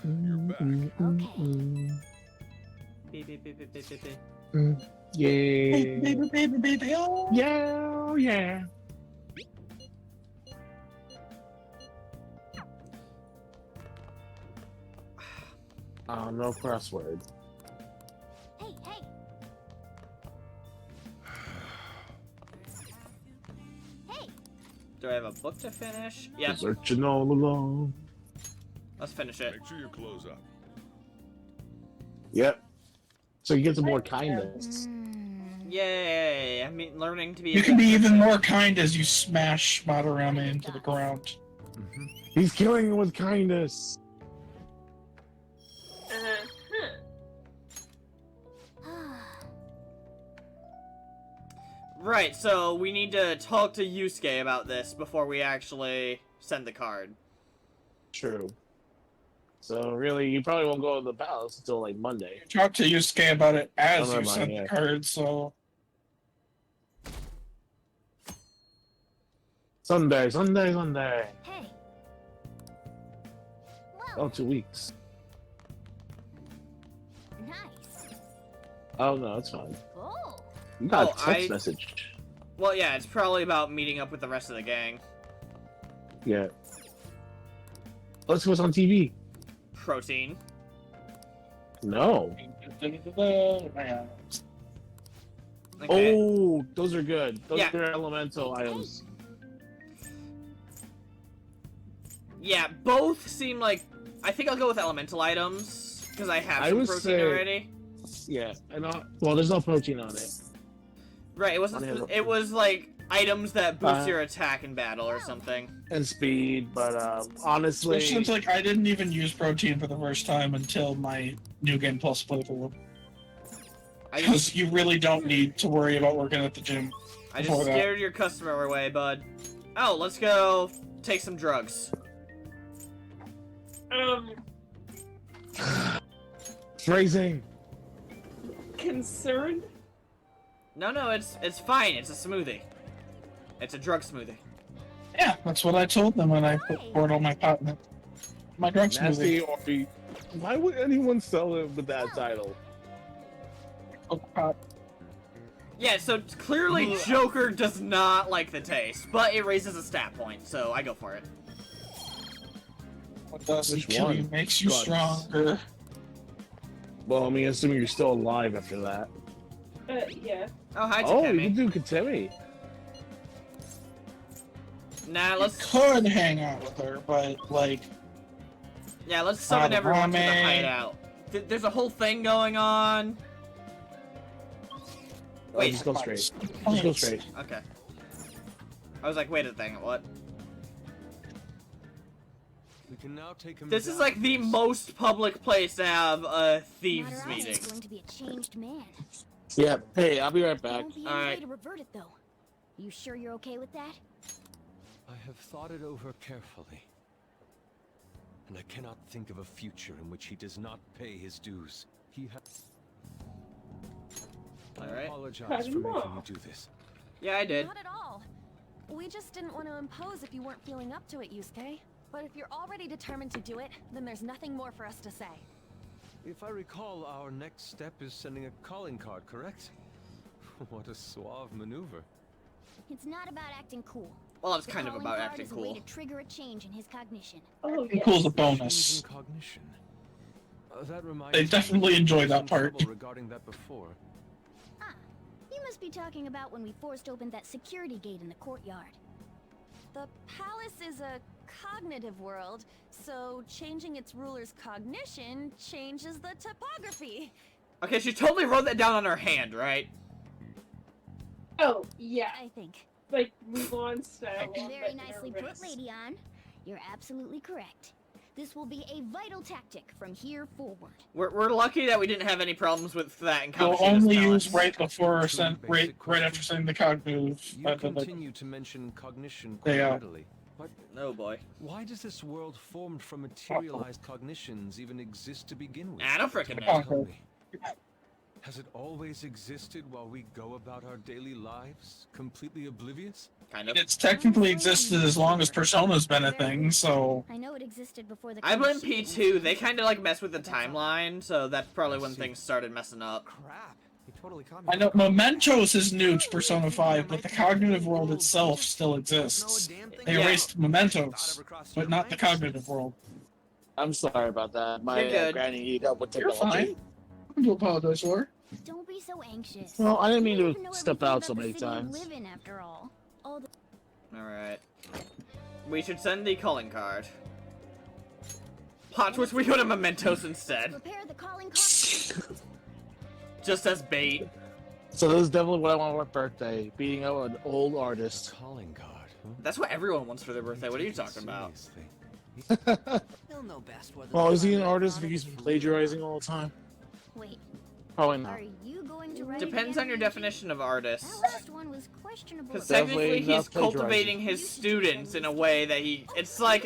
You're back. Beep, beep, beep, beep, beep, beep, beep. Yay. Baby, oh. Yeah, yeah. No crossword. Hey, hey. Hey. Do I have a book to finish? Yep. Searching all along. Let's finish it. Make sure you close up. Yep. So you get some more kindness. Yay! I mean, learning to be. You can be even more kind as you smash Madarame into the ground. He's killing him with kindness. Right, so we need to talk to Yusuke about this before we actually send the card. True. So really, you probably won't go to the palace until like Monday. Talk to Yusuke about it as Oh, you never send mind, the yeah. card, so... Sunday, Sunday, Sunday. Hey. Oh, Whoa. 2 weeks. Nice. Oh no, it's fine. Oh. You got Oh, a text I- message. Well, yeah, it's probably about meeting up with the rest of the gang. Yeah. Let's see what's on TV. Protein. No. Okay. Oh, those are good. Those Yeah. are elemental items. Yeah, both seem like... I think I'll go with elemental items, because I have I some would protein say- already. Yeah, and well, there's no protein on it. Right, it wasn't... On the- It was, like, items that boost Uh, your attack in battle or something. And speed, but honestly, Since like I didn't even use protein for the first time until my New Game Plus playthrough. I just, Because you really don't need to worry about working at the gym. I just before that. scared your customer away, bud. Oh, let's go take some drugs. phrasing. Concerned? No, it's fine. It's a smoothie. It's a drug smoothie. Yeah, that's what I told them when I poured all my pot in it. My drug Nasty smoothie. or be. Why would anyone sell it with that title? Coke pot. Yeah, so clearly Joker does not like the taste, but it raises a stat point, so I go for it. What doesn't Which kill you one? makes you Guts. stronger. Well, I mean, assuming you're still alive after that. Yeah. Oh, hi, Oh, you Takemi. can do Katemi. Nah, You let's could hang out with her, but like, let's summon everyone to the Madarame. hideout. There's a whole thing going on. Wait. Just go straight. Just go straight. Okay. I was like, wait a thing, what? We can now take him This is down. like the most public place to have a thieves Madarame meeting. is going to be a changed man. Yeah. Hey, I'll be right There back. won't be any Alright. way to revert it, though. You sure you're okay with that? I have thought it over carefully. And I cannot think of a future in which he does not pay his dues. He has... I Alright. apologize Cut for him making you off. do this. Yeah, I did. Not at all. We just didn't want to impose if you weren't feeling up to it, Yusuke. But if you're already determined to do it, then there's nothing more for us to say. If I recall, our next step is sending a calling card, correct? What a suave maneuver. It's not about acting cool. Well, it's The kind of calling about card acting is a way cool. to trigger a change in his cognition. Oh, acting yeah. cool's a Change bonus. in cognition. That reminds They me, definitely enjoy I was that in part. trouble regarding that before. Ah, you must be talking about when we forced open that security gate in the courtyard. The palace is a cognitive world, so changing its ruler's cognition changes the topography. Okay, she totally wrote that down on her hand, right? Oh, yeah. I think. Like Mulan style. on Very the nicely inner put, wrist. Lady Ann. You're absolutely correct. This will be a vital tactic from here forward. We're lucky that we didn't have any problems with that in You'll Kamoshida's only talents. use right before Two send, basic right after questions. sending the cognitive. You continue to mention cognition quite Yeah. readily. But Oh boy. why does this world formed from materialized cognitions even exist to begin with? I don't frickin' know. Tell me. Has it always existed while we go about our daily lives, completely oblivious? Kind of. It's technically existed as long as Persona's been a thing, so... I know it existed before the. I blame Konosuba P2. They kind of like mess with the timeline, so that's probably when see. things started messing up. Crap. He totally caught me. I know Mementos is new to Persona 5, but the cognitive world itself still exists. They Yeah. erased Mementos, but not the cognitive world. I'm sorry about that. My You're good. granny needed help with You're technology. fine. Nothing to apologize for. Don't be so anxious. Well, I didn't mean You to even know step everything out so about the many city you times. live in, after all. All the Alright. We should send the calling card. Plot twist, we go to Mementos instead. prepare the calling card. Just as bait. So this is definitely what I want for my birthday, beating out an old artist. Calling card, huh? That's what everyone wants for their birthday. What are you talking about? Seriously. He'll know best whether Well, the is he an primary artist if product he's is been plagiarizing all the time? Wait, Probably not. are you going to write it Depends again, on your Ryuji? definition of artist. That last one was questionable. Because Definitely technically not he's cultivating plagiarizing. his students in a way that he... It's like,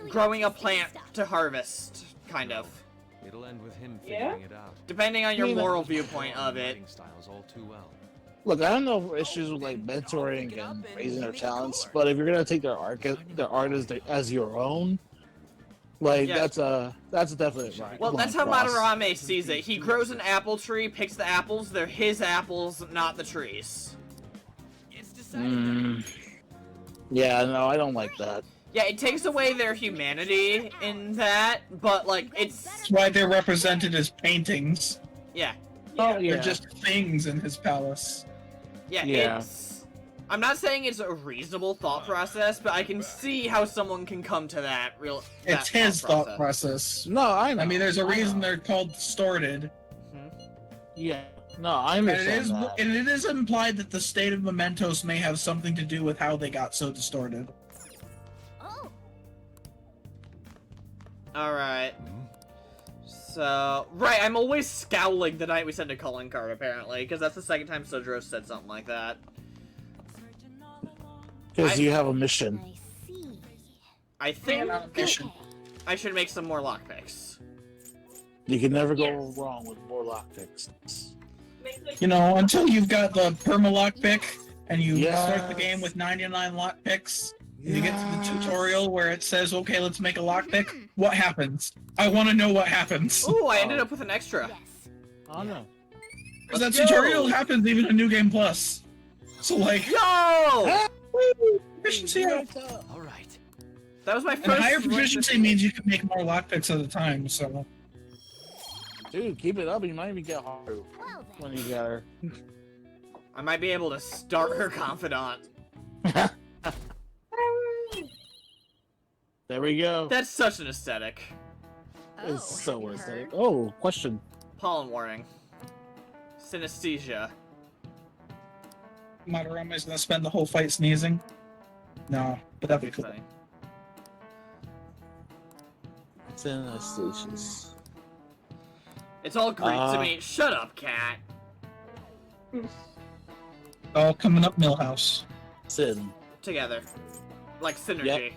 growing a plant to harvest, kind of. It'll end with him Yeah? figuring it out. Depending on your Yeah. moral viewpoint of it. Writing styles all too well. Look, I don't know issues with like mentoring and raising their talents, but if you're gonna take their art as your own, like Yeah. that's a definite right. Well, Come that's on, how Cross. Madarame sees it. He grows an apple tree, picks the apples. They're his apples, not the trees. It's decided. Mm. Yeah, no, I don't like that. Yeah, it takes away their humanity in that, but, like, it's... That's why they're represented as paintings. Yeah. Oh They're yeah, just things in his palace. Yeah, Yeah. it's... I'm not saying it's a reasonable thought process, but I can see how someone can come to that real... that It's his thought process. no, I know. I mean, there's a I reason know. they're called distorted. Yeah, no, I And understand that. and it is implied that the state of Mementos may have something to do with how they got so distorted. Oh, Alright. So... Right, I'm always scowling the night we send a calling card, apparently, because that's the second time Sojiro said something like that. Because I- you have a mission. I see. I think on a mission. I should make some more lockpicks. You can never go Yes. wrong with more lockpicks. Make, like, You know, until you've got the perma lockpick and you start the Yes. game with 99 lockpicks, and you get to the tutorial where it says, okay, let's make a lockpick. What happens? I want to know what happens. Ooh, I ended up with an extra. Yes. Oh no. Because that Let's go. tutorial happens even in New Game Plus. So, like, Yo! proficiency up. All right. That was my And first. higher proficiency means you can make more lockpicks at a time, so. Dude, keep it up. You might even get Haru Well then. when you get her. I might be able to start her confidant. There we go. That's such an aesthetic. It's so you aesthetic. heard? Oh, question. Pollen warning. Synesthesia. Madarame's gonna spend the whole fight sneezing? No, but that'd be cool. Funny. Synesthesias. It's all Greek to me. Shut up, cat. All coming up Millhouse. Sin. Together. Like synergy. Yep.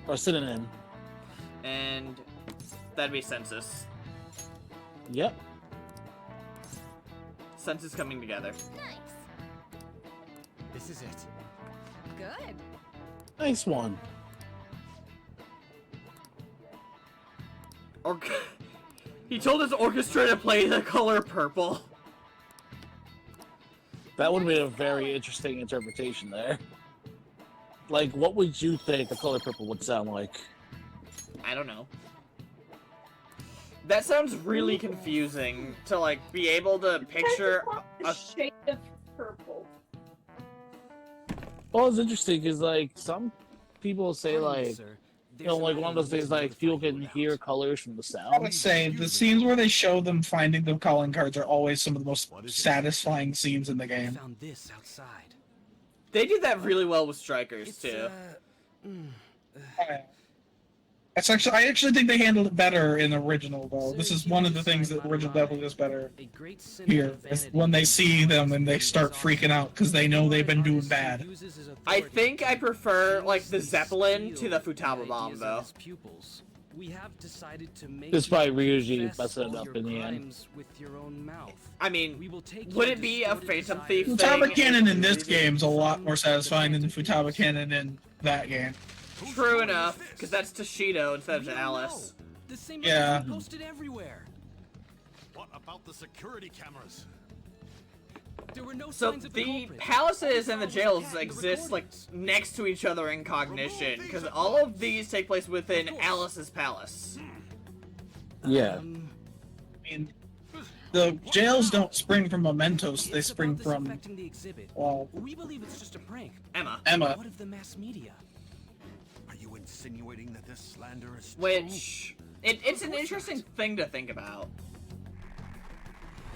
Or synonym. And that'd be census. Yep. Census coming together. Nice. This is it. Good. Nice one. Or he told his orchestra to play the color purple. That would have been a very interesting interpretation there. Like, what would you think the color purple would sound like? I don't know. That sounds really confusing to like be able to picture a a shade of purple. Well, it's interesting because, like, some people say, like, you know, like one of those things, like, people can hear colors from the I would sound. say the scenes where they show them finding the calling cards are always some of the most satisfying scenes in the I game. found this outside. They did that really well with Strikers It's too. I actually think they handled it better in the original though. This is one of the things that the original definitely does better A great here. Is when they see them and they start freaking out because they know they've been doing bad. I think I prefer like the Zeppelin to the Futaba bomb though. We have decided to make Despite you Ryuji confess messing it all up your in the end. crimes with your own mouth. I mean, We will take would your it be a distorted Phantom desires Thief and thing? Futaba canon in this live game's a lot from more the satisfying than the Phantom Futaba Thief. canon in that game. True enough, because that's Toshido instead of We don't Alice. know. The same Yeah. message posted everywhere. What about the security cameras? There were no So signs of the culprit. palaces and the All we saw was jails cat in the exist like recordings. next to each other in cognition, because all of these take place within Alice's palace. Yeah. I mean, the jails don't spring from mementos; they It's spring about from disaffecting the exhibit. well, We believe it's just a prank. Emma. Emma. What of the mass media? Are you insinuating that this slander is true? Which, it's an interesting thing to think about.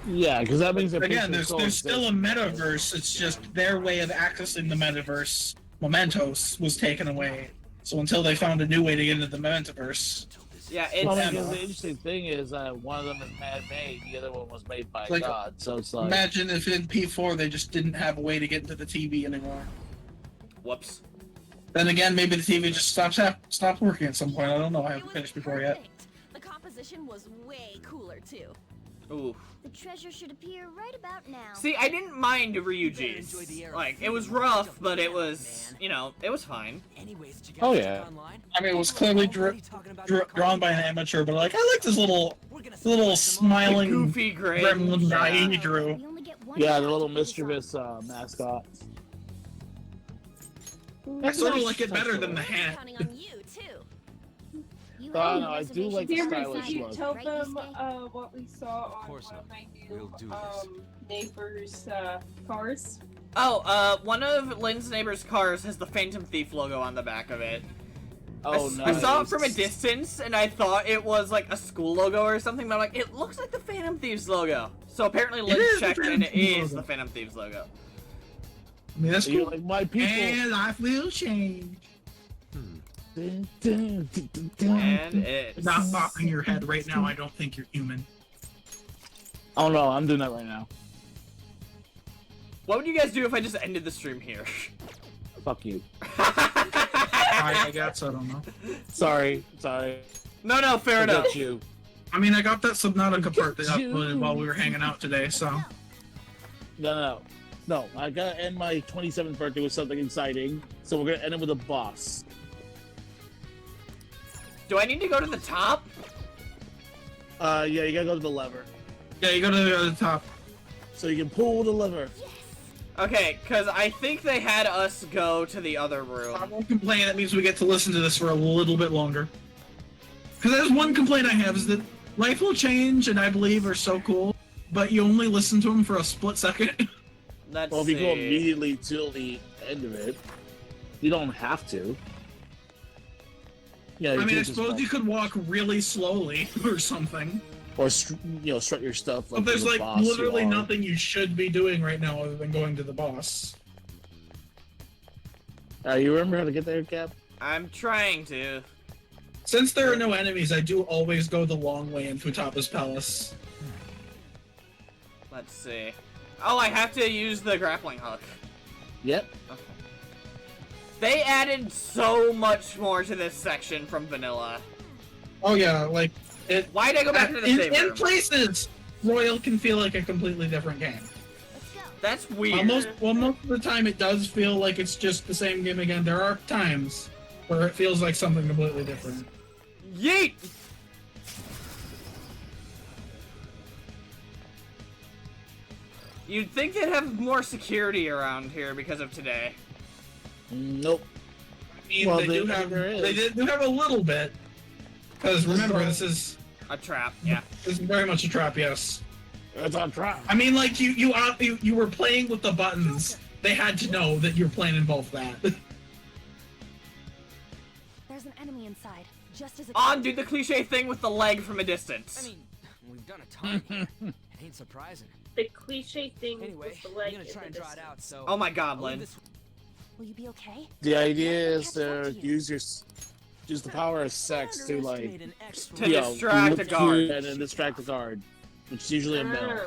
Yeah, because that means that Again, pictures there's still a coexist. metaverse. It's just their way of accessing the metaverse, mementos, was taken away. So until they found a new way to get into the metaverse, Yeah, Well, it's because the interesting thing is one of them is man-made, the other one was made by Like, God. So it's like, imagine if in P4 they just didn't have a way to get into the TV anymore. whoops. Then again, maybe the TV just stopped working at some point. I don't know. I It haven't was finished before yet. perfect. The composition was way cooler too. Ooh. The treasure should appear right about now. See, I didn't mind enjoy the Ryuji's. air of Like, it freedom was and rough, stuff but like it that, was, man. you know, it was fine. Anyways, did you Oh, guys yeah. check online? I mean, it was People are clearly already talking about your drawn by an content. amateur, but like, I like this little We're gonna little surprise them all. The smiling goofy grin. gremlin guy Yeah. he drew. We only get one yeah, shot the to little pull this mischievous off. mascot. I sort of like it better than the I'm hat. counting on you too. You Oh, have no, I do reservations like the Dear on Rick, stylish did you look. tell right, them Yusuke? what we saw on course one of not. my We'll do this. neighbors' cars? Oh, one of Lynn's neighbor's cars has the Phantom Thief logo on the back of it. Oh, I saw it nice. from a distance, and I thought it was like a school logo or something, but I'm like, it looks like the Phantom Thieves logo. So apparently Lynn is the checked, Phantom and it Thieves is logo. the Phantom Thieves logo. I mean, that's So you're cool. like my people. And life will change. Dun, dun, dun, dun, dun. And it's... Not popping your head right now. I don't think you're human. Oh no, I'm doing that right now. What would you guys do if I just ended the stream here? Fuck you. I guess I don't know. Sorry. No, fair enough. Forget you. I mean, I got that Subnautica part that I You. uploaded while we were hanging out today, so. No, I gotta end my 27th birthday with something exciting. So we're gonna end it with a boss. Do I need to go to the top? Yeah, you gotta go to the lever. Yeah, you go to the top. So you can pull the lever. Okay, because I think they had us go to the other I room. won't complain. That means we get to listen to this for a little bit longer. Because there's one complaint I have is that Life Will Change and I Believe are so cool, but you only listen to them for a split second. Let's Well, if see. you go immediately till the end of it, you don't have to. Yeah, you I mean, can I just suppose walk- you could walk really slowly or something. or strut your stuff. But there's to the like boss you literally are. nothing you should be doing right now other than going to the boss. You remember how to get there, Cap? I'm trying to. Since there are no enemies, I do always go the long way in Futaba's Palace. Let's see. Oh, I have to use the grappling hook. Yep. Okay. They added so much more to this section from vanilla. Oh yeah, like it. Why'd I go back to the in, save in room? places, Royal can feel like a completely different game. Let's go. That's weird. Most of the time, it does feel like it's just the same game again. There are times where it feels like something completely different. Yeet! You'd think they'd have more security around here because of today. Nope. I mean, Well, they do have there is. they do have a little bit. Because remember, this is A trap, yeah. very much a trap. Yes. It's on trap. I mean, like you were playing with the buttons. They had to know that your plan involved that. There's an enemy inside, just as On, do the cliche thing with the leg from a I distance. mean, we've done a ton here. It ain't surprising. The cliche thing Anyway, with the I'm leg gonna in try the and draw it distance. out, so... Oh my god, I'll leave Lynn. this- Will you be okay? The idea is Can't to talk to you. use the power of sex to like Underestimate an expert. To distract look a to guard. and then distract the guard, which is usually a male.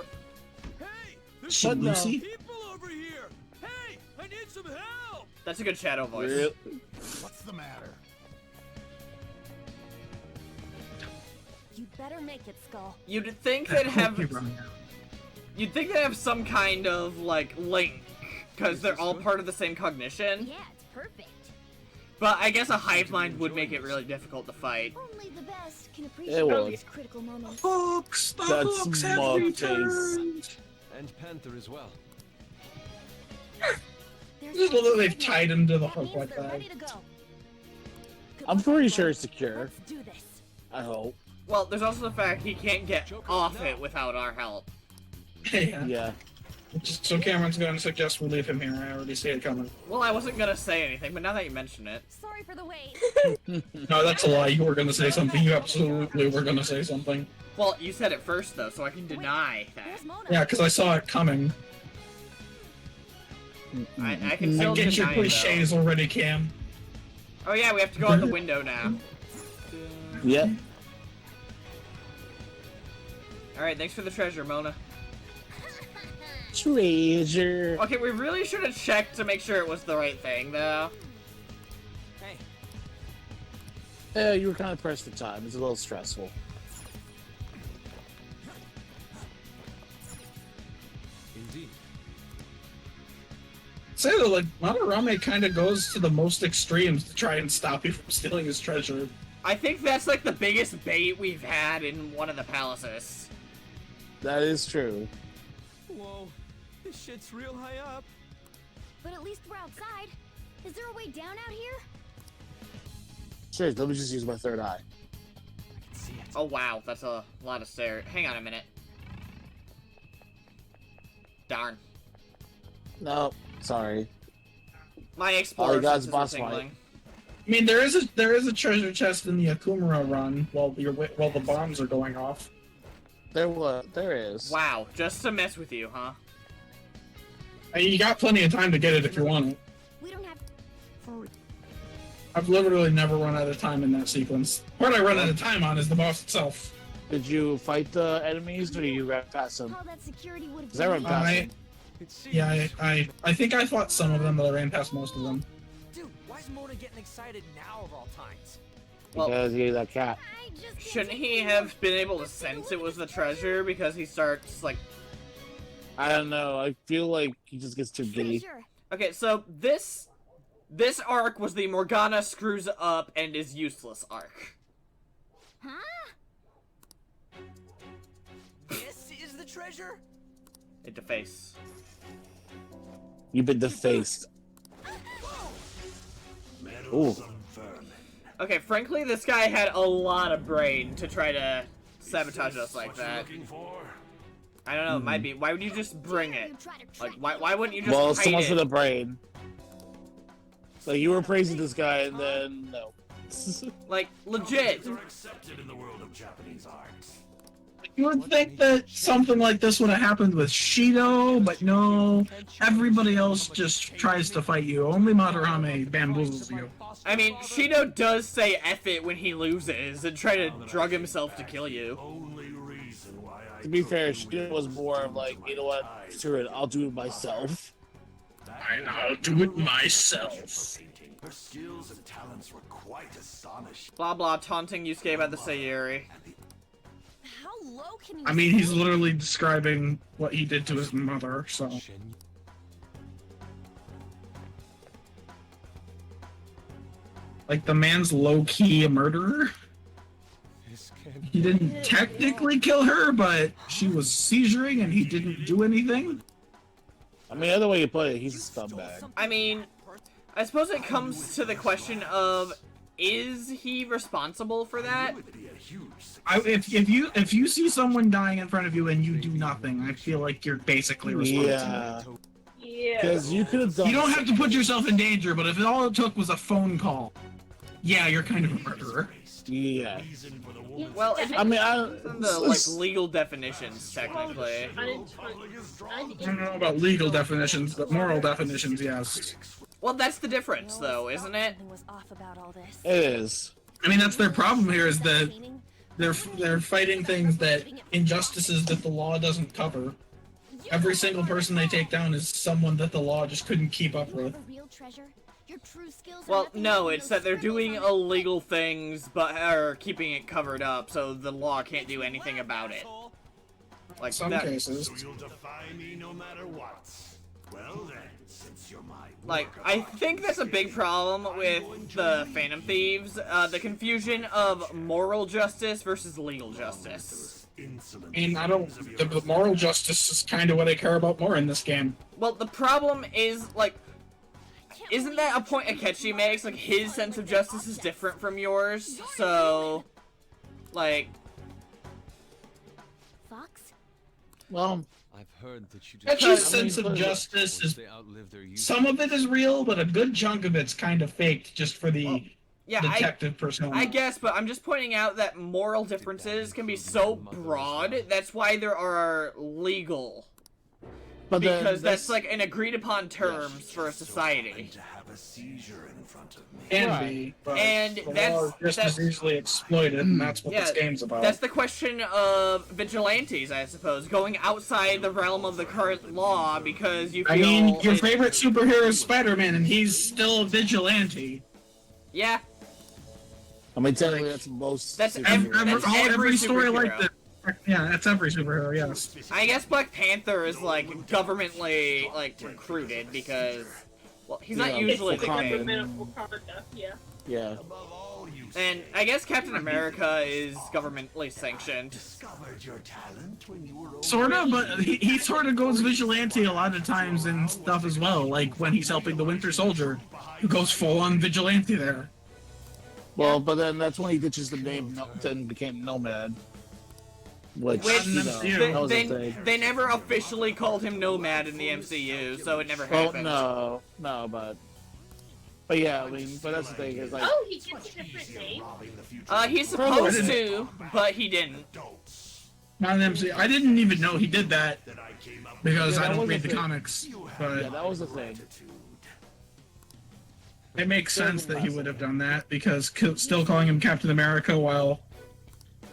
Hey, there's She But no. Lucy. people over here. Hey, I need some help. That's a good shadow voice. Really? What's the matter? You better make it, Skull. You'd think I they'd hope have. you run out. You'd think they'd have some kind of like link, because they're all part of the same cognition. Yeah, it's perfect. But I guess a hive mind would make it really difficult to fight. Only the best can It appreciate will. these critical moments. Hooks! The That's hooks have smug returned! And Panther as well. There's Just love that they've something tied him to the That hook means like they're that. ready to go. Good I'm luck, pretty everyone. sure it's secure. Let's do this. I hope. Well, there's also the fact he can't get off it without our help. Yeah. Yeah. So Cameron's going to suggest we leave him here. I already see it coming. Well, I wasn't gonna say anything, but now that you mention it. Sorry for the wait. No, that's a lie. You were going to say something. You absolutely were going to say something. Well, you said it first though, so I can deny that. Where's Mona? Yeah, because I saw it coming. I can still Get your deny it, though. cliches already, Cam. Oh yeah, we have to go out the window now. Yep. Alright, thanks for the treasure, Mona. Treasure. Okay, we really should have checked to make sure it was the right thing, though. Hey, Yeah, you were kind of pressed for time. It's a little stressful. Indeed. Say though, like Madarame kind of goes to the most extremes to try and stop you from stealing his treasure. I think that's like the biggest bait we've had in one of the palaces. That is true. whoa, this shit's real high up. But at least we're outside. Is there a way down out here? Sure, let me just use my third eye. I can see it. Oh wow, that's a lot of stairs. Hang on a minute. Darn. No, sorry. My explorer got is senses are boss tingling. fight. I mean, there is a treasure chest in the Akumura run while the bombs are going off. There is. Wow, just to mess with you, huh? I mean, you got plenty of time to get it if you want it. We don't have. I've literally never run out of time in that sequence. Part I run out of time on is the boss itself. Did you fight the enemies or did you run past them? How that security would have. Is that right, Pastor? I think I fought some of them, but I ran past most of them. Dude, why is Mona getting excited now of all times? Well, Because he ate that cat. I just can't shouldn't take he it have been able to sense it was the treasure because he starts like... I don't know. I feel like he just gets too giddy. Treasure. Okay, so this arc was the Morgana screws up and is useless arc. Huh? This is the treasure? It defaced. You've been defaced. Ooh. Okay, frankly, this guy had a lot of brain to try to sabotage us like that. I don't know, it might be. Why would you just bring it? Like, why wouldn't you just Well, hide someone's it? with a brain. So you were praising this guy and then no. Like, legit. accepted in the world of Japanese art. You would think that something like this would have happened with Shido, but no. Everybody else just tries to fight you. Only Madarame bamboozles you. I mean, Shido does say F it when he loses and try to drug himself to kill you. Only reason why I To be fair, she was more of like, you know what, screw it, I'll do it myself. I'll do it myself. Her skills and talents were quite astonishing. Blah blah, taunting Yusuke about the Sayuri. How low can you I mean, he's literally describing what he did to his mother, so. Shen- Like, the man's low-key a murderer. This can't He didn't technically kill her, but she was seizuring and he didn't do anything. I mean, other way you put it, he's a scumbag. I mean, I suppose it comes to the question of, is he responsible for that? Would be a huge If you see someone dying in front of you and you do nothing, I feel like you're basically responsible. Yeah, Yeah. because you could have done. You don't have to put yourself in danger, but if all it took was a phone call, yeah, you're kind of a murderer. Yeah. reason for the woman's Well, it I mean, depends on the like legal definitions, technically. I don't know about legal definitions, but moral definitions, yes. Well, that's the difference, though, isn't it? Something was off about all this. It is. I mean, that's their problem here is that Painting? they're fighting things that injustices that the law doesn't cover. Every single person they take down is someone that the law just couldn't keep up with. A real treasure? Your true skills are Well, nothing no, more than it's those that they're scribbles doing on that illegal things, but are keeping it covered up, so the law can't do anything about it. Like Some that, cases. So you'll defy me no matter what. Well then, since you're my like work of I art, think that's a big problem with the Phantom Thieves, the confusion of moral justice versus legal justice. insolent And I don't. deeds of The yours. moral justice is kind of what I care about more in this game. Well, the problem is, like, isn't that a point Akechi makes? Like, his sense of justice is different from yours, so, like, Fox? Well, I've heard that you That's Because- just sense of I mean, justice once is. they outlive their youth. Some of it is real, but a good chunk of it's kind of faked just for the yeah, detective persona. I guess, but I'm just pointing out that moral differences can be so broad, that's why there are legal. but then Because that's like an agreed upon terms for a So society. to have a seizure in front of me. Can Right. be, but And the that's- law is just as that's- easily exploited, and that's what Yeah, this game's about. That's the question of vigilantes, I suppose, going outside the realm of the current law because you feel. I mean, your it- favorite superhero is Spider-Man, and he's still a vigilante. Yeah, I mean, technically, that's most. That's superheroes. That's every every story superhero. like that. Yeah, that's every superhero. Yes. I guess Black Panther is like governmentally like recruited because, well, he's not Yeah, usually It's the a Wakanda. case. governmental conduct, yeah. Yeah. Above all, you And I guess Captain America is governmentally sanctioned. discovered your talent when you were Sort of, but he sort of goes vigilante a lot of times and stuff as well. Like when he's helping the Winter Soldier, who goes full on vigilante there. Well, but then that's when he ditches the name and became Nomad. Which, Which you know, they- that was they, a thing. they never officially called him Nomad in the MCU, so it never Well, happened. no, but yeah, I mean, but that's the thing is like, Oh, he gets a different name? robbing the future. He's supposed to, but he didn't. Adults Not an MC. I didn't even know he did that that I came up because Yeah, I that don't was read the the thing. comics. yeah, But that was the thing. it makes sense that he would have done that because still calling him Captain America while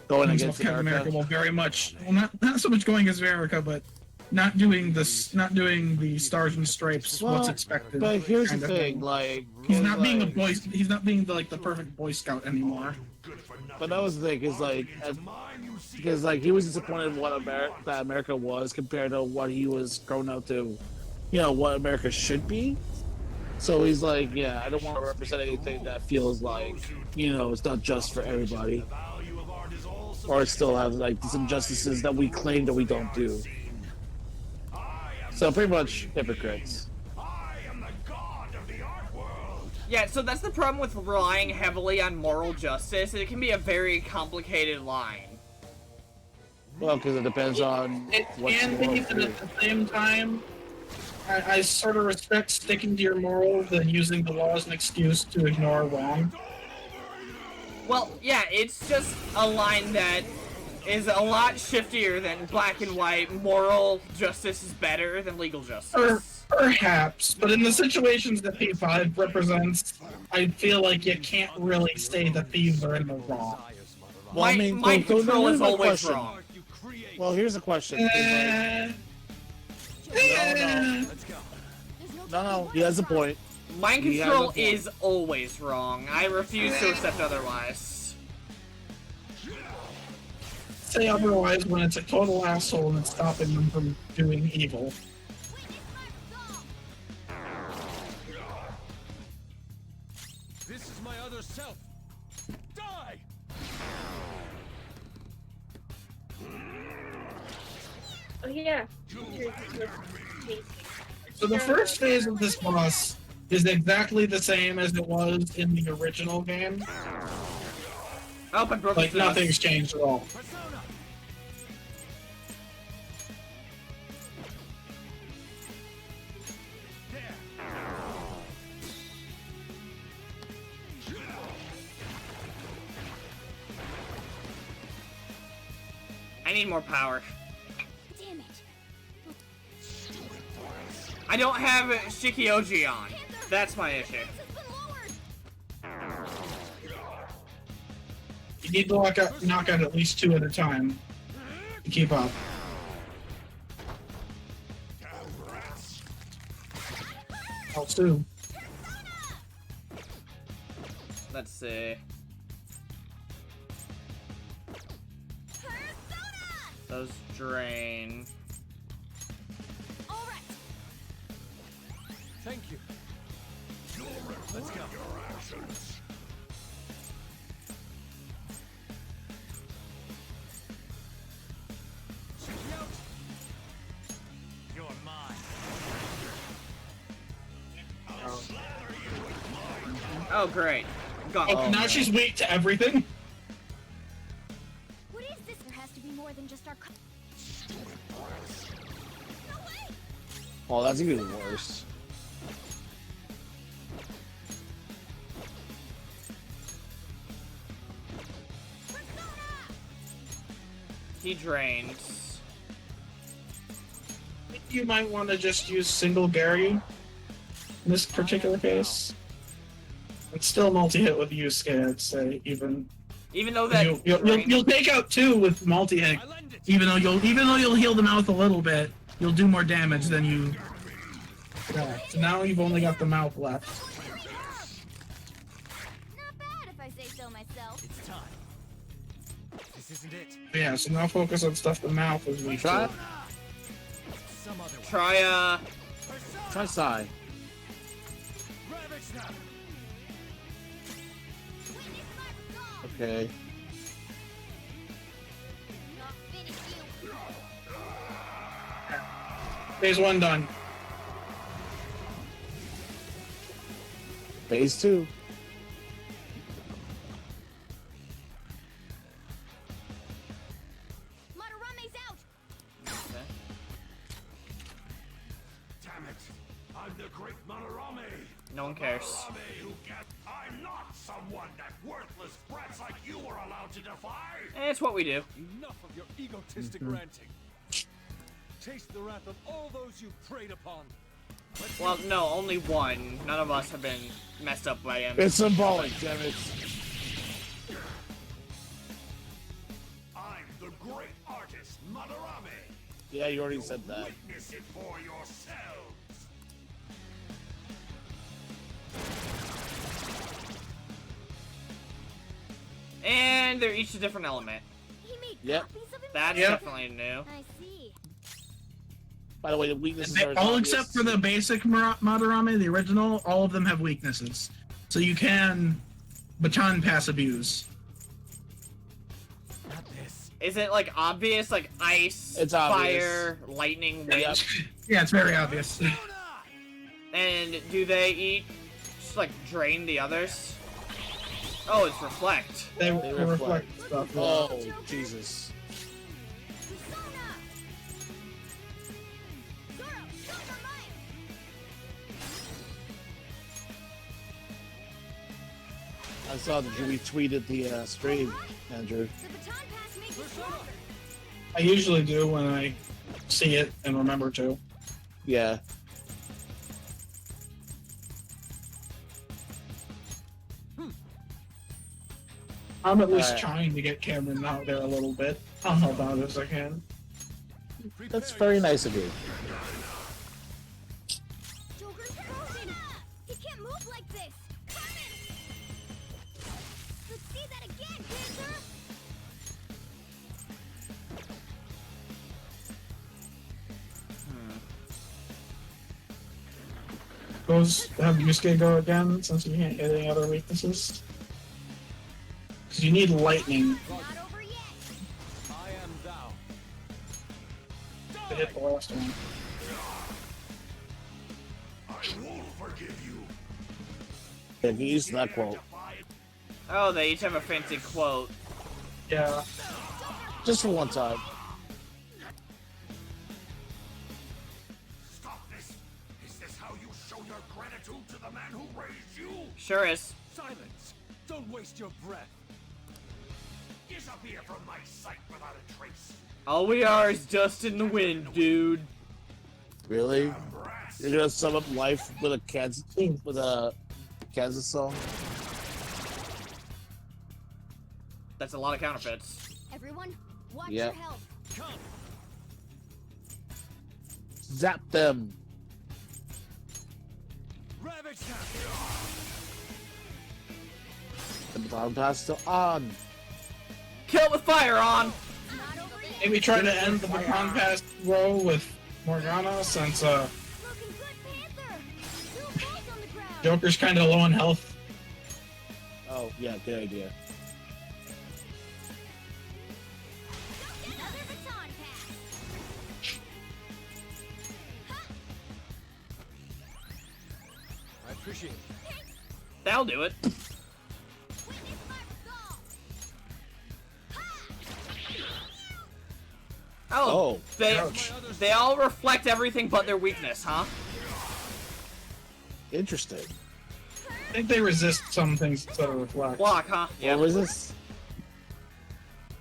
Going himself against Captain America America. will very much well not so much going against America, but not doing the stars and stripes what's Well, expected. But here's the kind of thing, like, He's not being a like- boy. He's not being the perfect Boy Scout anymore. good for nothing. But that was the thing, is like, Mine, you see. because like he was disappointed in what that America was compared to what he was grown up to, you know, what America should be. So he's like, yeah, I don't want to represent anything that feels like, you know, it's not just for everybody, Value of art is also or it still has like these injustices that we claim that we don't do. So pretty much hypocrites. I am the god of the art world. Yeah, so that's the problem with relying heavily on moral justice. It can be a very complicated line. Well, because it depends on It what's can be, moral but for you. at the same time, I sort of respect sticking to your morals than using the law as an excuse to ignore wrong. Well, yeah, it's just a line that is a lot shiftier than black and white. Moral justice is better than legal justice. Perhaps, but in the situations that P5 represents, I feel like you can't really say the thieves are in the wrong. Well, I Mind, mean, mind so control here's is my always question. wrong. Well, here's the question. 'cause, like, no, he has a point. Mind He has a control point. is always wrong. I refuse to accept otherwise. Say otherwise when it's a total asshole and it's stopping them from doing evil. This is my other self. Die! Oh, yeah. So the first phase of this boss is exactly the same as it was in the original game. Oh, I broke Like his nose. nothing's changed at all. I need more power. Damn it. I don't have Shikioji on. That's my issue. This has been lowered. You need to knock out at least 2 at a time to keep up. Helps too. Let's see. Those drain. All right. Thank you. Let's go. You're mine. Oh, great. Got Oh, now she's weak to everything. What is this? There has to be more than just our. No way! Oh, that's even worse. He drains. You might want to just use single Gary in this particular case. It's still multi-hit with Yusuke, I'd say, even. Even though that You'll take out 2 with multi-hit, even though you'll heal the mouth a little bit. You'll do more damage than you. Yeah. So now you've only got the mouth left. Not bad if I say so myself. It's time. This isn't it. Yeah. So now focus on stuff the mouth is weak Try, to. Some other way. try Sai. Ravage now. Witness my resolve. Okay. I'll finish you. Phase 1 done. Phase 2. Madarame's out. Damn it! I'm the great Manorame! No one cares. Manorame who get... I'm not someone that worthless brats like you are allowed to defy! It's what we do. Enough of your egotistic ranting. Taste the wrath of all those you preyed upon. Well, no, only one. None of us have been messed up by him. It's symbolic, damn it. I'm the great artist, Manorame! Yeah, you already said that. Witness it for yourselves! And they're each a different element. He made Yep. copies of himself. That's Yep. definitely new. I see. By the way, the weaknesses are All obvious. except for the basic Madarame, the original, all of them have weaknesses. So you can baton pass abuse. Not this. Is it like obvious, like ice, It's obvious. fire, lightning, wind? Yep. Yeah, it's very obvious. And do they each just like drain the others? Oh, it's reflect. They reflect. reflect stuff. Oh, Jesus. Persona! Zoro, Silver Mine! I saw that you retweeted the stream, Andrew. The baton pass makes you stronger. I usually do when I see it and remember to. Yeah. I'm at least Alright. trying to get Cameron out there a little bit. I'll help out as I can. That's very nice of you. Joker's frozen! He can't move like this! Coming! Let's see that again, Panther! Goes have Yusuke go again since you can't hit any other weaknesses. Because you need lightning Not over yet! I am thou. to hit the last one. I won't forgive you! Yeah, you used that quote. Oh, they each have a fancy quote. Yeah. Just for one time. Stop this! Is this how you show your gratitude to the man who raised you? Sure is. Silence! Don't waste your breath. Disappear from my sight without a trace! All we are is dust in the wind, dude. Really? Brass! You're gonna sum up life with a Kansas song? That's a lot of counterfeits. Everyone, watch Yep. your health. Zap them! Ravage now! The baton pass still on. Kill it with fire on. Not over yet. Maybe try to end the baton pass row with Morgana since Looking good, Panther. 2 balls on the ground. Joker's kind of low on health. Oh, yeah, good idea. Another baton pass. I appreciate it. That'll do it. Witness my resolve. Oh, Oh, they all reflect everything but their weakness, huh? interesting. I think they resist some things that reflect. Block, huh? Yeah. What was this?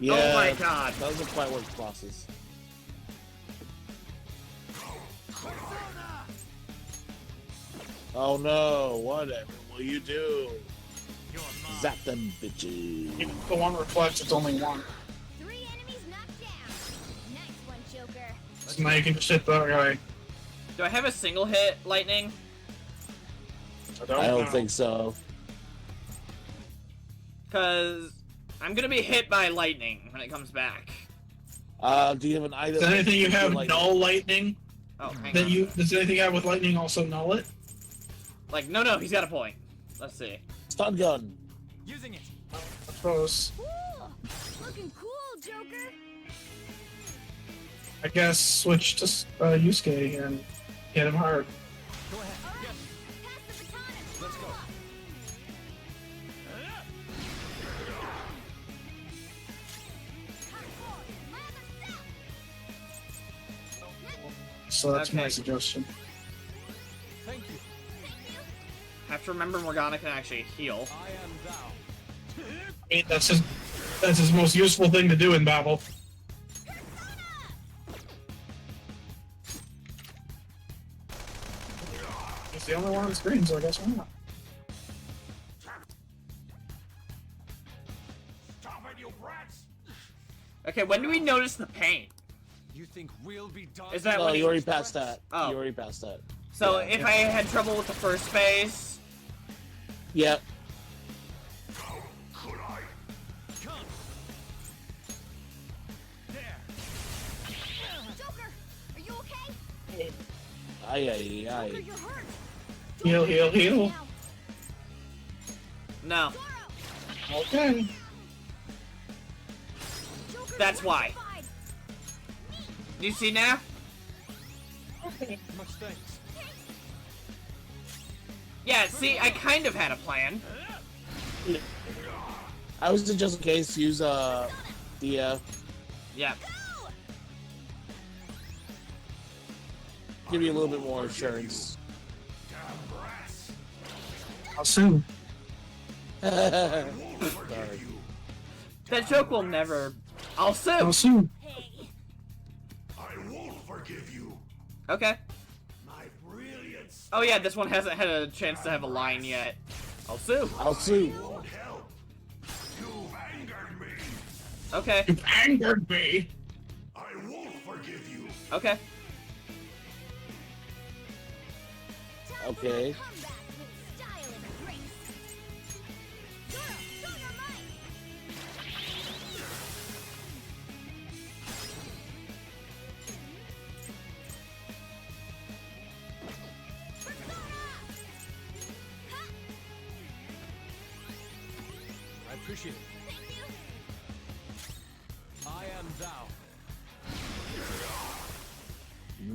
Yeah, Oh my god. Doesn't quite work with bosses. Oh no, whatever will you do? Zap them bitches. Even if the one reflects, it's only one. 3 enemies knocked down. Nice one, Joker. So now you can just hit that guy. Do I have a single hit lightning? I don't know. think so. Cause I'm gonna be hit by lightning when it comes back. Do you have an item? Does anything you have like, null lightning? Oh, hang Then on. does anything you have with lightning also null it? Like, no, he's got a point. Let's see. stun gun? Using it. I suppose. Cool. Looking cool, Joker. I guess switch to Yusuke and hit him hard. Go ahead. Yes. Pass the baton and Let's go. hardcore. My other self. So that's my Okay. suggestion. Thank you. Have to remember Morgana can actually heal. I am thou. I mean, that's his most useful thing to do in battle. He's the only one on screen, so I guess why not? Stop it, you brats! Okay, when do we notice the pain? You think we'll be done? Is that No, when you he... already passed that. Oh. You already passed that. So Yeah. if I had trouble with the first phase, Yep. How could I? Come. There. Joker, are you okay? Aye. Joker, you're hurt. Heal, heal, heal. no. Now, Zoro. Okay. Joker's That's why. electrified. Do you see now? Much thanks. Yeah, see, I kind of had a plan. I was just in case use the Yeah. Go! give you a little bit more assurance. Damn brats! How soon? Sorry. Forgive you. That joke will never... I'll How sue! soon? Hey, I won't forgive you. Okay. My brilliant Oh yeah, this one hasn't had a chance to have a line yet. I'll sue. I'll sue. won't help. You've angered me. Okay. You've angered me. I won't forgive you. Okay. Okay. comeback with style and grace. Zoro, show your might. I appreciate it. I am thou.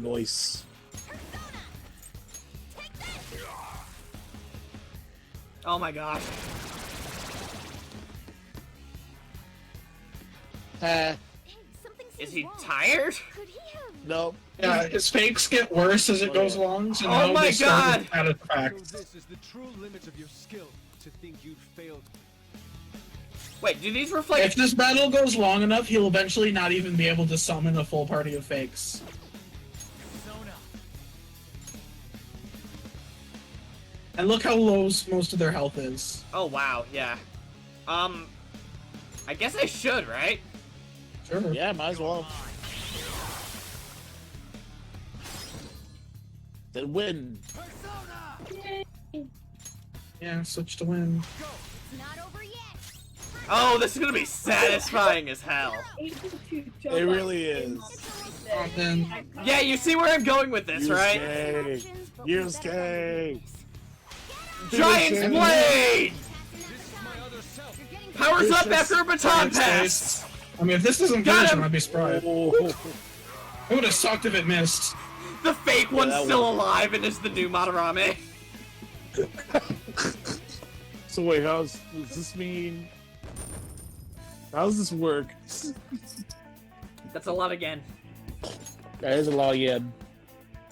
Noise. Oh my gosh. Hey, something Is seems he wrong. tired? Could he have... Nope. Yeah, his fakes get worse as it goes along, so Oh now my they start with God! added So facts. this is the true limit of your skill, to think you'd failed. Wait, do these reflect... If this battle goes long enough, he'll eventually not even be able to summon a full party of fakes. Persona. And look how low most of their health is. Oh wow, yeah. I guess I should, right? Sure. Yeah, might as well. Then win. Persona. Yeah, switch to win. Go. not over yet. Oh, this is gonna be satisfying as hell. It really is. Then Yeah, you see where I'm going with this, right? Yusuke! Giant's Yusuke. Blade! Powers up Vicious. after a baton pass! I mean, if this doesn't Got finish him. him, I'd be surprised. Oh. It would have sucked if it missed. The fake one's that still one. alive and is the new Madarame. So wait, does this mean? How does this work? That's a lot again. That is a lot again.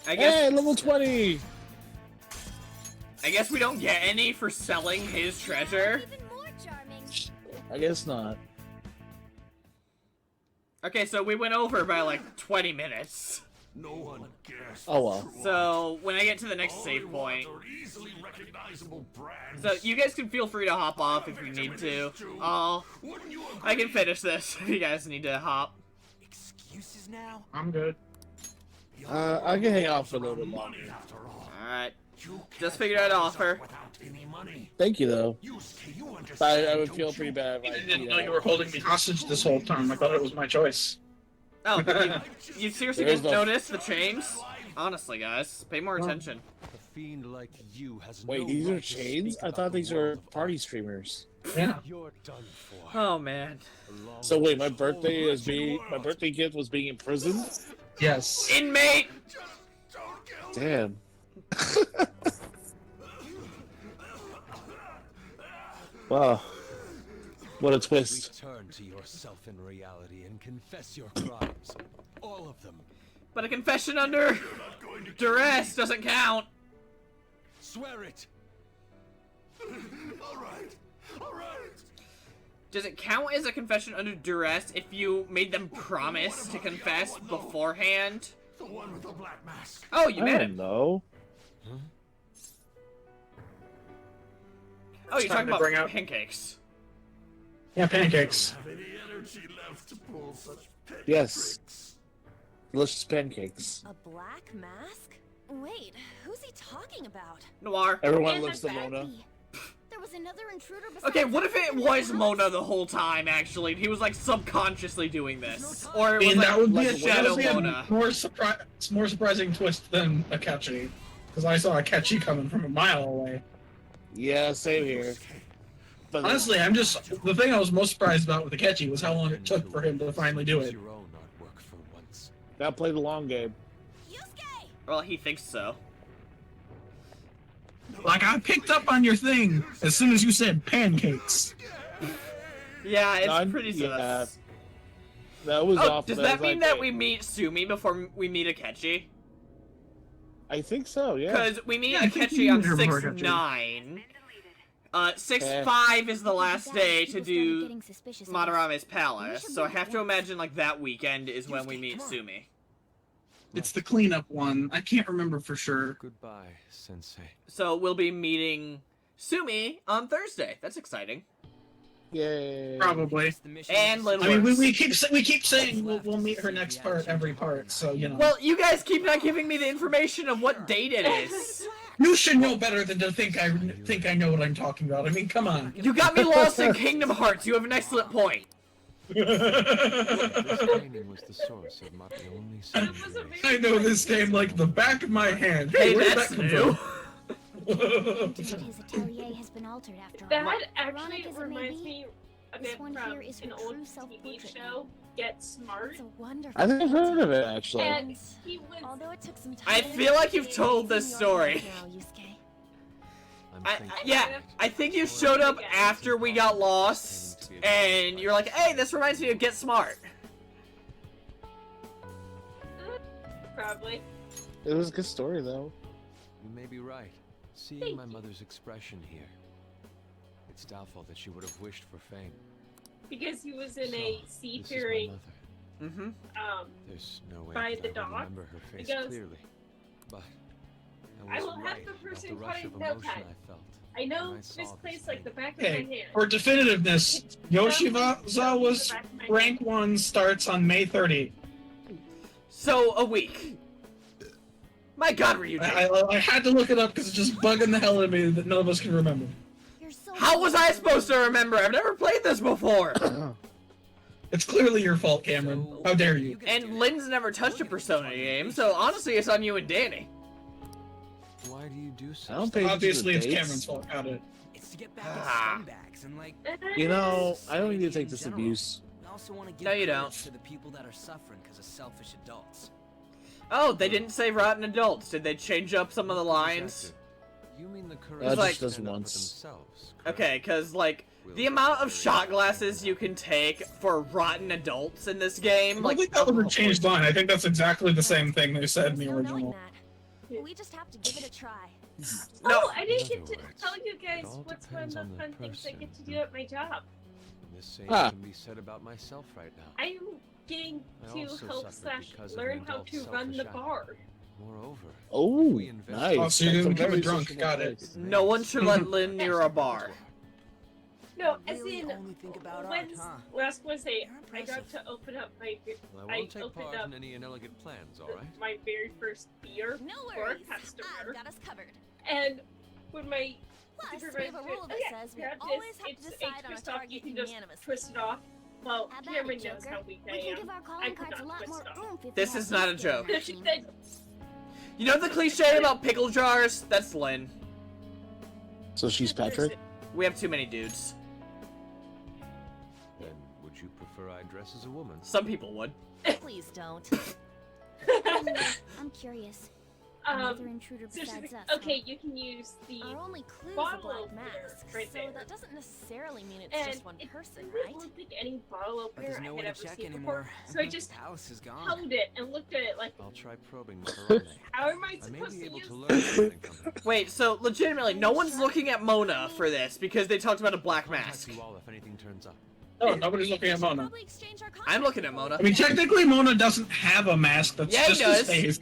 I guess Hey, level 20! I guess we don't get any for selling his treasure. Even more charming. I guess not. Okay, so we went over by like 20 minutes. No one guessed. Oh well. So when I get to the next save point, Easily recognizable brands. so you guys can feel free to hop off if you need to. I can finish this if you guys need to hop. Excuses now? I'm good. I can hang out for a little bit longer. After all, Alright. you Just figured I'd offer. without any money. Thank you though. Yusuke, you I understand, would don't feel you? pretty bad if I I didn't know you were holding me hostage this whole time. I thought it was my choice. Oh, you seriously There is didn't no- notice the chains? Honestly, guys, pay more attention. A fiend like you has Wait, no these are right to chains? speak I about thought the these were world of party streamers. Yeah. You're done for. Oh man. Along So wait, my with birthday is my birthday gift was being imprisoned? Yes. Inmate! Damn. Wow. What a twist. Return to yourself in reality and confess your crimes. All of them. But a confession under duress doesn't count. Swear it! Alright. Does it count as a confession under duress if you made them promise to confess beforehand? The one with the black mask. Oh, you I met don't him. know. Oh, you're Time talking to about bring out- pancakes. Yeah, pancakes. Have any energy left to pull such petty Yes. tricks? Delicious pancakes. A black mask? Wait, who's he talking about? Noir. Everyone And looks the to Mona. There was another intruder besides Okay, what if us it in the was house? Mona the whole time, actually? He was, like, subconsciously doing this. Or I it was, mean, like, that would be like a a Shadow that would be Mona. a more surprising twist than Akechi. Because I saw Akechi coming from a mile away. Yeah, same here. But Honestly, the thing I was most surprised about with Akechi was how long it took for him to finally do it. Your own artwork for once. gotta play the long game. Yusuke! Well, he thinks so. Like, I picked up on your thing as soon as you said pancakes. Yeah, it's None? pretty Yeah. sus. That was Oh, off. does but I that was mean like, that wait. we meet Sumi before we meet Akechi? I think so. Yeah. Because we meet Yeah, I think Akechi we on met her before Akechi. 6-9. 6-5 is the last day to do Madarame's palace, so I have to imagine like that weekend is when we meet Sumi. It's the cleanup one. I can't remember for sure. Goodbye, Sensei. So we'll be meeting Sumi on Thursday. That's exciting. Yay. Probably. And Little I mean, Works. we keep saying we'll meet her next part every part, so you know. Well, you guys keep not giving me the information of what date it is. You should know better than to think I know what I'm talking about. I mean, come on. You got me lost in Kingdom Hearts. You have an excellent point. This training was the source of my only saving grace. I know this game like the back of my hand. Hey, where did that's that come new. from? His atelier has been altered after all. That Ironic actually as it may reminds be, me a this bit one from here is her an old true TV self-portrait. show, Get Smart. It's a wonderful. I think I've heard of it actually. And he was Although it took some time. I feel like you've told this story. Now, Yusuke. I'm thinking Yeah, I think you showed up after we got lost, and you're like, hey, this reminds me of Get Smart. probably. It was a good story though. you may be right. Seeing Thank my you. mother's expression here, it's doubtful that she would have wished for fame. Because he was in So, a this is my seafaring, mother. Mm-hmm. There's no way By that the I dock, would remember her face because clearly, but I was will have right the about person the rush cutting of notepad. emotion I felt. I know when I this saw place this like the thing. back of my Hey, hand. for definitiveness, Yoshizawa's rank 1 starts on May 30. So, a week. My god, Ryuji. I had to look it up because it's just bugging the hell out of me that none of us can remember. You're so How was I supposed to remember? I've never played this before. It's clearly your fault, Cameron. How dare you? And Lynn's never touched a Persona game, so honestly, it's on you and Danny. Why do you do so? I don't pay attention to Obviously, it's dates. Cameron's fault. Got it. It's to get back at scumbags and like. You know, I don't need to take this abuse. We also want to give No, you credit don't. to the people that are suffering because of selfish adults. Oh, they didn't say rotten adults. Did they change up some of the lines? You mean the Just like- does stand up for once. themselves, correct? Okay, cause like the amount of shot glasses you can take for rotten adults in this game, I like don't think that was a changed line. I think that's exactly the same thing they said in the No knowing original. that. We just have to give it a try. No. Oh, I didn't In get other to words, tell you guys it all what's one of depends the on the fun things I person. get to do at my job. The same Ah. can be said about myself right now. I'm getting I to also help suffer / because of learn an how adult to run the selfish act. bar. Moreover, Oh, we invest- nice. Oh, so you That's didn't a become a very drunk. reasonable Got it. place. no one should let Lynn near a bar. No, as Really in only think about art, Wednesday, huh? last Wednesday, You're I got impressive. to open up my I I won't take opened part up in any inelegant plans, all right? my very first beer No for a worries. customer, I've got us covered. and when my Plus, we supervisor have a said, rule "Oh that yeah, says we grab always this, have to it's decide on a twist off, you target can just unanimously." twist it off." Well, How about Cameron it, knows Joker? how weak I We can am. give our I calling could cards a not lot twist more it off. oomph if This we is have not a these skill joke. in our She team. said, You know the cliche about pickle jars? That's Lynn. So she's Patrick? We have too many dudes. Then would you prefer I dress as a woman? Some people would. Please don't. I'm curious. um, Another intruder so she's besides like, us. okay, you can use the Our only clue is a bottle black opener mask, right so there. that doesn't necessarily mean it's and just one it person, really right? looked like any bottle But opener there's I no had way ever to check seen anymore. before. So I just The palace is gone. held it and looked at it like, I'll try probing Maharani. how am I I may supposed be to able use to this? learn something from her. Wait, so legitimately, no one's looking at Mona for this because they talked about a black Contact mask. you all if anything turns up. Oh, nobody's looking at Mona. Probably exchange our I'm looking at contact Mona. I mean, technically, Mona doesn't have a mask. That's Yeah, he just his does. face.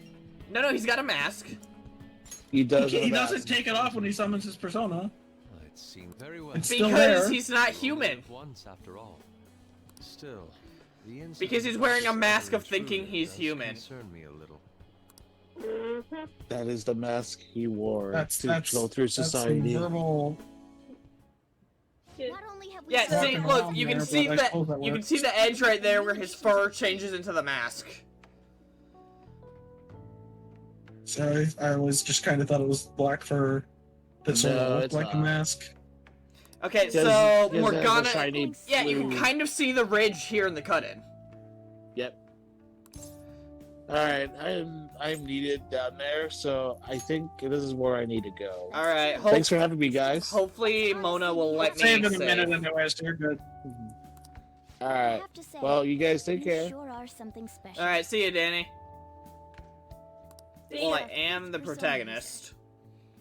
No, he's got a mask. He does. He have a doesn't mask. take it off when he summons his persona. Well, it seemed very well. It's still Because there. he's not human. Once, after all. Still, the incident Because he's of wearing a this mask other of thinking intruder he's does human. concern me a little. Mhm. That is the mask he wore That's to that's go through that's society. verbal. Not only have we Yeah, found see, Walking look, around you can there, see but I that. suppose that You can works. see the edge right there where his fur changes into the mask. Sorry, I was just kind of thought it was black fur that sort No, of looked it's like a not. mask. Okay, He so has- he has a Morgana. shiny Yeah, you can blue- kind of see the ridge here in the cut-in. Yep. All right, I'm needed down there, so I think this is where I need to go. All right. Thanks for having me, guys. Hopefully Mona will let me Save in a save. minute anyway, so you're good. All I right. have to say, Well, you guys take you care. sure are something special. All right, see you, Danny. See Well, I ya. am the protagonist.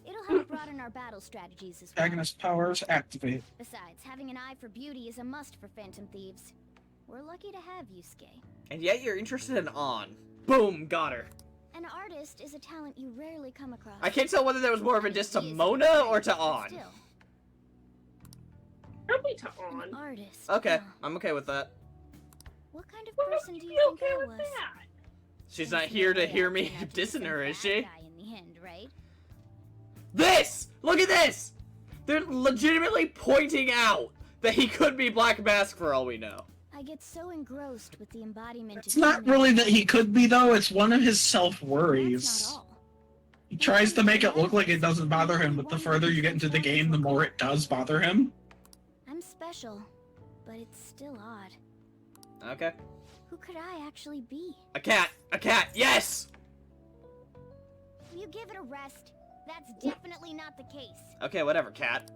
It'll help broaden our battle strategies as well. Antagonist powers activate. Besides, having an eye for beauty is a must for Phantom Thieves. We're lucky to have you, Skay. And yet you're interested in On. Boom, got her. An artist is a talent you rarely come across. I can't tell whether that was more of a diss to He is Mona or great, to but On. Still, Probably to an on. artist. Okay, huh? I'm okay with that. What kind of Well, person you do be you think okay I with was? that? She's Since not no here to way hear I'll me turn out to be dissing some her, is bad she? guy in the end, right? This! Look at this! They're legitimately pointing out that he could be Black Mask for all we know. I get so engrossed with the embodiment It's of not human really that he nature. could be, though. It's one of his That's self-worries. not all. He tries to make it look like it doesn't bother him, but the further you get into the game, the more it does bother him. I'm special, but it's still odd. Okay. Who could I actually be? A cat! A cat! Yes! Will you give it a rest? That's definitely not the case. Okay, whatever, cat.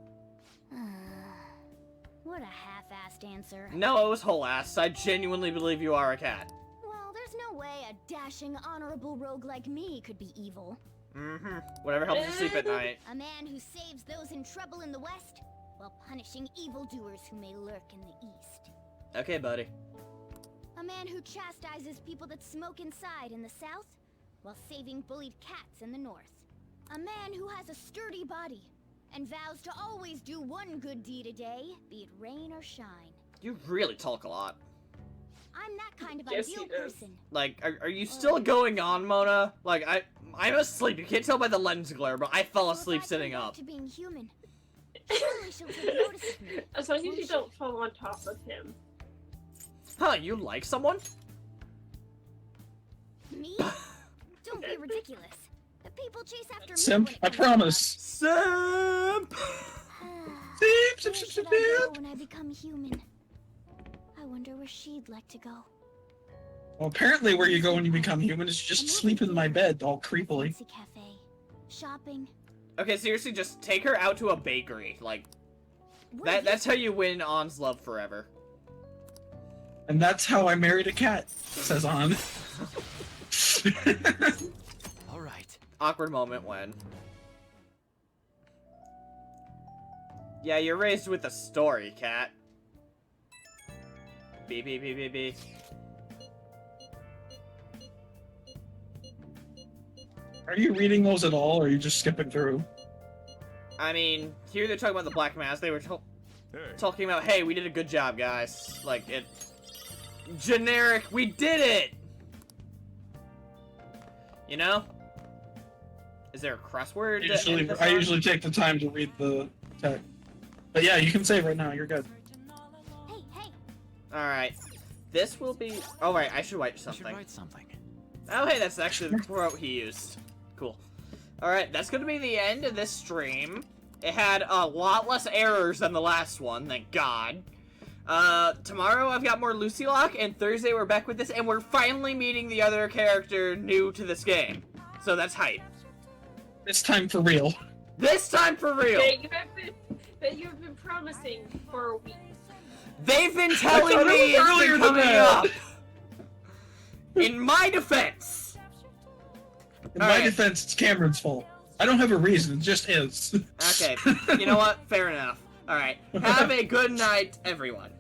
What a half-assed answer. No, it was whole ass. I genuinely believe you are a cat. Well, there's no way a dashing, honorable rogue like me could be evil. Mm-hmm. Whatever helps you sleep at night. A man who saves those in trouble in the West, while punishing evildoers who may lurk in the East. Okay, buddy. A man who chastises people that smoke inside in the South, while saving bullied cats in the North. A man who has a sturdy body, and vows to always do one good deed a day, be it rain or shine. You really talk a lot. I'm that kind of Yes, he ideal does. person. Like, are you still going on, Mona? Like, I'm asleep. You can't tell by the lens glare, but I fell So if asleep I sitting come back up. to being human, Surely she'll take notice of me. As long as you don't fall on top of him. Huh, you like someone? Me? Don't be ridiculous. The people chase after me. Simp, when it I comes to promise. Simp! Where should I go when I become human? I wonder where she'd like to go. Well, apparently where you go when you become human is just sleep in my bed all creepily. Fancy cafe, shopping. Okay, seriously, just take her out to a bakery. Like, that's how you win On's love forever. And that's how I married a cat, says On. All right. Awkward moment when... Yeah, you're raised with a story, cat. Beep, beep, beep, beep, beep. Are you reading those at all, or are you just skipping through? I mean, here they're talking about the Black Mass. They were talking about, hey, we did a good job, guys. Like, it... Generic, we did it! You know? Is there a crossword? I usually take the time to read the text. But yeah, you can save right now, you're good. Hey, hey. Alright. This will be... Oh, right, I should write You something. should write something. Oh, hey, that's actually the quote he used. Cool. Alright, that's gonna be the end of this stream. It had a lot less errors than the last one, thank God. Tomorrow I've got more Lucy Lock, and Thursday we're back with this, and we're finally meeting the other character new to this game. So that's hype. This time for real. This time for real! That you've been promising for a week. They've been I telling thought it me was it's earlier been than coming that. up! In my defense! In my Alright. defense, it's Cameron's fault. I don't have a reason, it just is. Okay, you know what? Fair enough. Alright, have a good night, everyone.